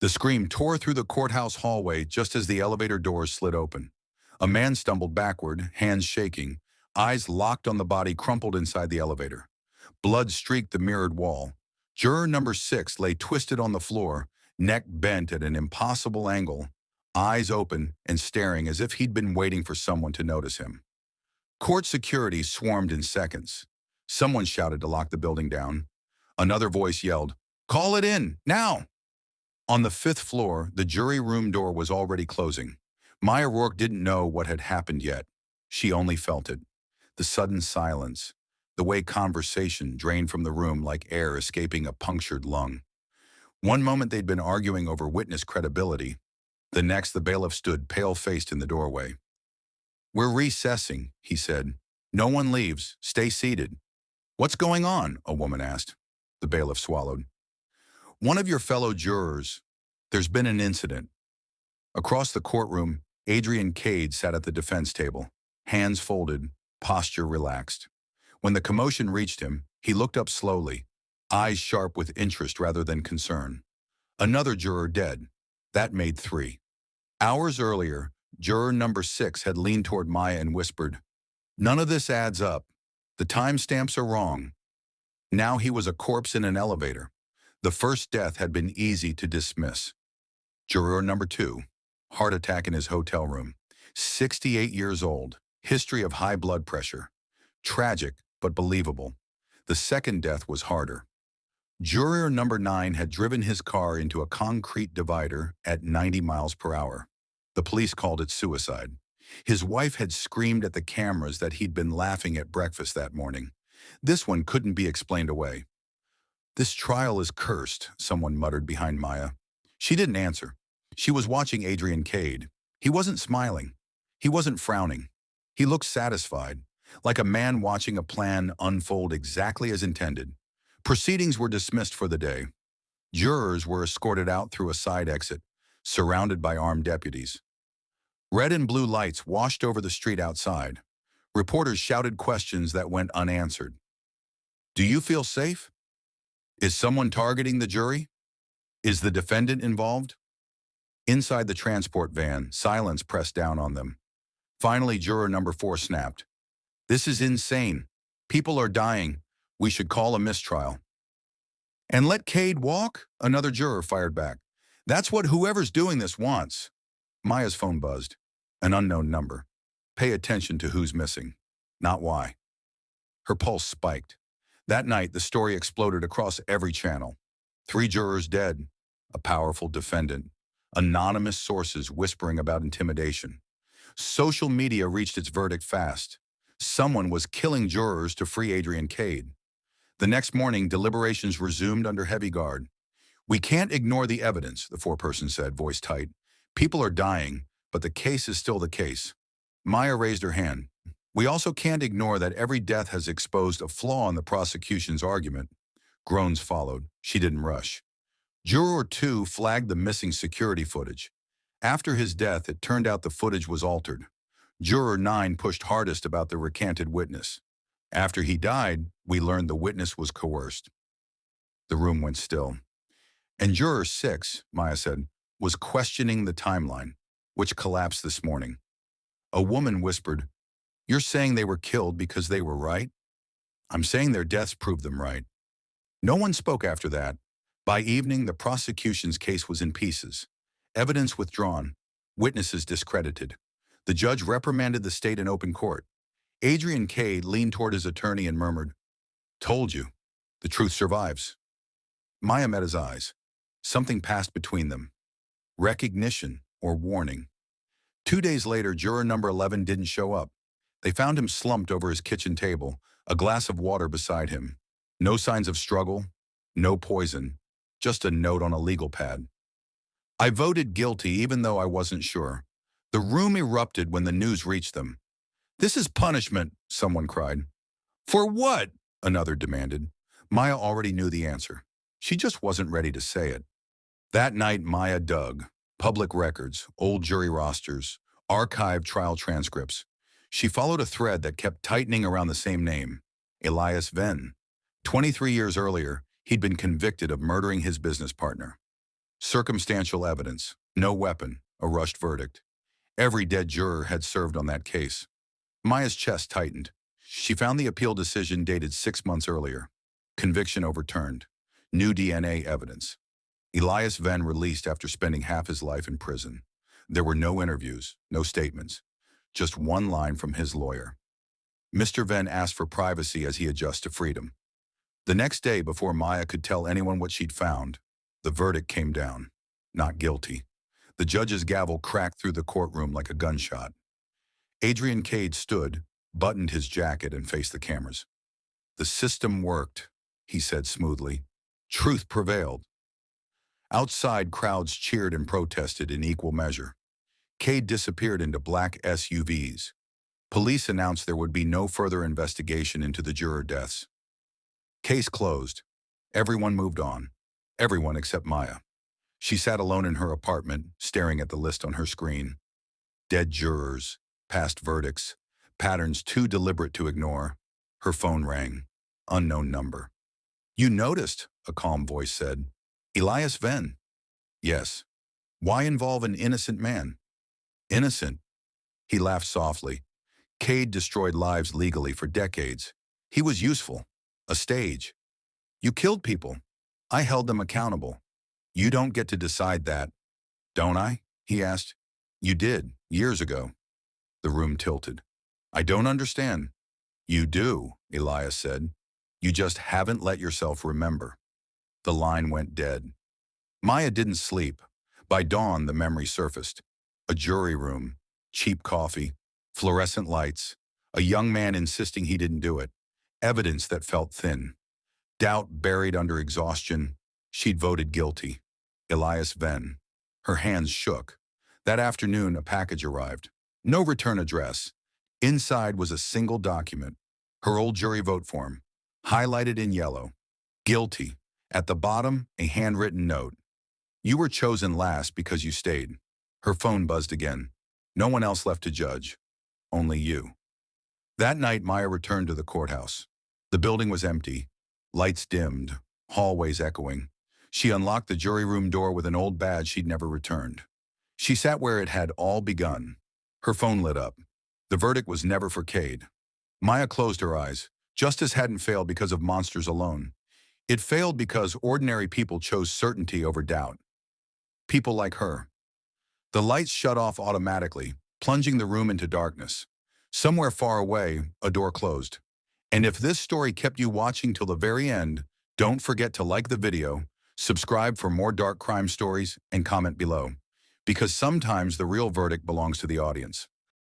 The scream tore through the courthouse hallway just as the elevator doors slid open. A man stumbled backward, hands shaking, eyes locked on the body crumpled inside the elevator. Blood streaked the mirrored wall. Juror number 6 lay twisted on the floor, neck bent at an impossible angle, eyes open and staring as if he'd been waiting for someone to notice him. Court security swarmed in seconds. Someone shouted to lock the building down. Another voice yelled, "Call it in, now!" On the 5th floor, the jury room door was already closing. Maya Rourke didn't know what had happened yet. She only felt it. The sudden silence, the way conversation drained from the room like air escaping a punctured lung. One moment they'd been arguing over witness credibility. The next, the bailiff stood pale-faced in the doorway. "We're recessing," he said. "No one leaves. Stay seated." "What's going on?" a woman asked. The bailiff swallowed. "One of your fellow jurors. There's been an incident." Across the courtroom, Adrian Cade sat at the defense table, hands folded, posture relaxed. When the commotion reached him, he looked up slowly, eyes sharp with interest rather than concern. Another juror dead. That made 3. Hours earlier, juror number 6 had leaned toward Maya and whispered, "None of this adds up. The timestamps are wrong." Now he was a corpse in an elevator. The first death had been easy to dismiss. Juror number 2, heart attack in his hotel room. 68 years old, history of high blood pressure. Tragic, but believable. The second death was harder. Juror number 9 had driven his car into a concrete divider at 90 miles per hour. The police called it suicide. His wife had screamed at the cameras that he'd been laughing at breakfast that morning. This one couldn't be explained away. "This trial is cursed," someone muttered behind Maya. She didn't answer. She was watching Adrian Cade. He wasn't smiling. He wasn't frowning. He looked satisfied, like a man watching a plan unfold exactly as intended. Proceedings were dismissed for the day. Jurors were escorted out through a side exit, surrounded by armed deputies. Red and blue lights washed over the street outside. Reporters shouted questions that went unanswered. "Do you feel safe? Is someone targeting the jury? Is the defendant involved?" Inside the transport van, silence pressed down on them. Finally, juror number 4 snapped. "This is insane. People are dying. We should call a mistrial." "And let Cade walk?" another juror fired back. "That's what whoever's doing this wants." Maya's phone buzzed. An unknown number. Pay attention to who's missing, not why. Her pulse spiked. That night, the story exploded across every channel. 3 jurors dead, a powerful defendant, anonymous sources whispering about intimidation. Social media reached its verdict fast. Someone was killing jurors to free Adrian Cade. The next morning, deliberations resumed under heavy guard. "We can't ignore the evidence," the foreperson said, voice tight. "People are dying, but the case is still the case." Maya raised her hand. "We also can't ignore that every death has exposed a flaw in the prosecution's argument." Groans followed. She didn't rush. Juror 2 flagged the missing security footage. After his death, it turned out the footage was altered. Juror 9 pushed hardest about the recanted witness. After he died, we learned the witness was coerced. The room went still. And Juror 6, Maya said, was questioning the timeline, which collapsed this morning. A woman whispered, "You're saying they were killed because they were right?" "I'm saying their deaths proved them right." No one spoke after that. By evening, the prosecution's case was in pieces. Evidence withdrawn. Witnesses discredited. The judge reprimanded the state in open court. Adrian Cade leaned toward his attorney and murmured, "Told you. The truth survives." Maya met his eyes. Something passed between them. Recognition or warning. 2 days later, juror number 11 didn't show up. They found him slumped over his kitchen table, a glass of water beside him. No signs of struggle, no poison, just a note on a legal pad. "I voted guilty even though I wasn't sure." The room erupted when the news reached them. "This is punishment," someone cried. "For what?" another demanded. Maya already knew the answer. She just wasn't ready to say it. That night, Maya dug. Public records, old jury rosters, archived trial transcripts. She followed a thread that kept tightening around the same name, Elias Venn. 23 years earlier, he'd been convicted of murdering his business partner. Circumstantial evidence, no weapon, a rushed verdict. Every dead juror had served on that case. Maya's chest tightened. She found the appeal decision dated 6 months earlier. Conviction overturned. New DNA evidence. Elias Venn released after spending half his life in prison. There were no interviews, no statements, just one line from his lawyer. Mr. Venn asked for privacy as he adjusts to freedom. The next day, before Maya could tell anyone what she'd found, the verdict came down. Not guilty. The judge's gavel cracked through the courtroom like a gunshot. Adrian Cade stood, buttoned his jacket, and faced the cameras. "The system worked," he said smoothly. "Truth prevailed." Outside, crowds cheered and protested in equal measure. Cade disappeared into black SUVs. Police announced there would be no further investigation into the juror deaths. Case closed. Everyone moved on. Everyone except Maya. She sat alone in her apartment, staring at the list on her screen. Dead jurors, past verdicts, patterns too deliberate to ignore. Her phone rang. Unknown number. "You noticed," a calm voice said. "Elias Venn." "Yes." "Why involve an innocent man?" "Innocent?" He laughed softly. "Cade destroyed lives legally for decades. He was useful. A stage. You killed people. I held them accountable. You don't get to decide that." "Don't I?" he asked. "You did, years ago." The room tilted. "I don't understand." "You do," Elias said. "You just haven't let yourself remember." The line went dead. Maya didn't sleep. By dawn, the memory surfaced. A jury room, cheap coffee, fluorescent lights, a young man insisting he didn't do it, evidence that felt thin. Doubt buried under exhaustion. She'd voted guilty. Elias Venn. Her hands shook. That afternoon, a package arrived. No return address. Inside was a single document. Her old jury vote form, highlighted in yellow. Guilty. At the bottom, a handwritten note. "You were chosen last because you stayed." Her phone buzzed again. No one else left to judge. Only you. That night, Maya returned to the courthouse. The building was empty. Lights dimmed. Hallways echoing. She unlocked the jury room door with an old badge she'd never returned. She sat where it had all begun. Her phone lit up. The verdict was never for Cade. Maya closed her eyes. Justice hadn't failed because of monsters alone. It failed because ordinary people chose certainty over doubt. People like her. The lights shut off automatically, plunging the room into darkness. Somewhere far away, a door closed. And if this story kept you watching till the very end, don't forget to like the video, subscribe for more dark crime stories, and comment below. Because sometimes the real verdict belongs to the audience.